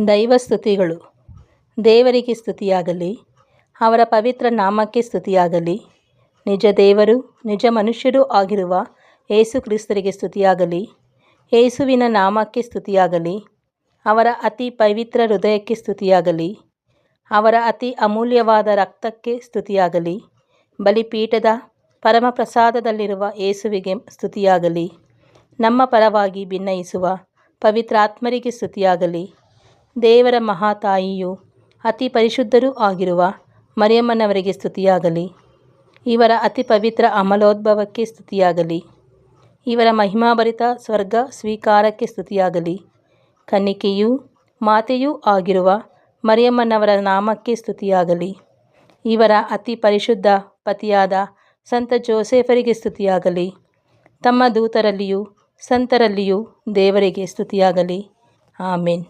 ದೈವಸ್ತುತಿಗಳು. ದೇವರಿಗೆ ಸ್ತುತಿಯಾಗಲಿ, ಅವರ ಪವಿತ್ರ ನಾಮಕ್ಕೆ ಸ್ತುತಿಯಾಗಲಿ. ನಿಜ ದೇವರು ನಿಜ ಮನುಷ್ಯರೂ ಆಗಿರುವ ಯೇಸು ಕ್ರಿಸ್ತರಿಗೆ ಸ್ತುತಿಯಾಗಲಿ. ಯೇಸುವಿನ ನಾಮಕ್ಕೆ ಸ್ತುತಿಯಾಗಲಿ. ಅವರ ಅತಿ ಪವಿತ್ರ ಹೃದಯಕ್ಕೆ ಸ್ತುತಿಯಾಗಲಿ. ಅವರ ಅತಿ ಅಮೂಲ್ಯವಾದ ರಕ್ತಕ್ಕೆ ಸ್ತುತಿಯಾಗಲಿ. ಬಲಿಪೀಠದ ಪರಮಪ್ರಸಾದದಲ್ಲಿರುವ ಯೇಸುವಿಗೆ ಸ್ತುತಿಯಾಗಲಿ. ನಮ್ಮ ಪರವಾಗಿ ಭಿನ್ನಯಿಸುವ ಪವಿತ್ರಾತ್ಮರಿಗೆ ಸ್ತುತಿಯಾಗಲಿ. ದೇವರ ಮಹಾತಾಯಿಯೂ ಅತಿ ಪರಿಶುದ್ಧರೂ ಆಗಿರುವ ಮರಿಯಮ್ಮನವರಿಗೆ ಸ್ತುತಿಯಾಗಲಿ. ಇವರ ಅತಿ ಪವಿತ್ರ ಅಮಲೋದ್ಭವಕ್ಕೆ ಸ್ತುತಿಯಾಗಲಿ. ಇವರ ಮಹಿಮಾಭರಿತ ಸ್ವರ್ಗ ಸ್ವೀಕಾರಕ್ಕೆ ಸ್ತುತಿಯಾಗಲಿ. ಕನ್ನಿಕೆಯೂ ಮಾತೆಯೂ ಆಗಿರುವ ಮರಿಯಮ್ಮನವರ ನಾಮಕ್ಕೆ ಸ್ತುತಿಯಾಗಲಿ. ಇವರ ಅತಿ ಪರಿಶುದ್ಧ ಪತಿಯಾದ ಸಂತ ಜೋಸೆಫರಿಗೆ ಸ್ತುತಿಯಾಗಲಿ. ತಮ್ಮ ದೂತರಲ್ಲಿಯೂ ಸಂತರಲ್ಲಿಯೂ ದೇವರಿಗೆ ಸ್ತುತಿಯಾಗಲಿ. ಆಮೆನ್.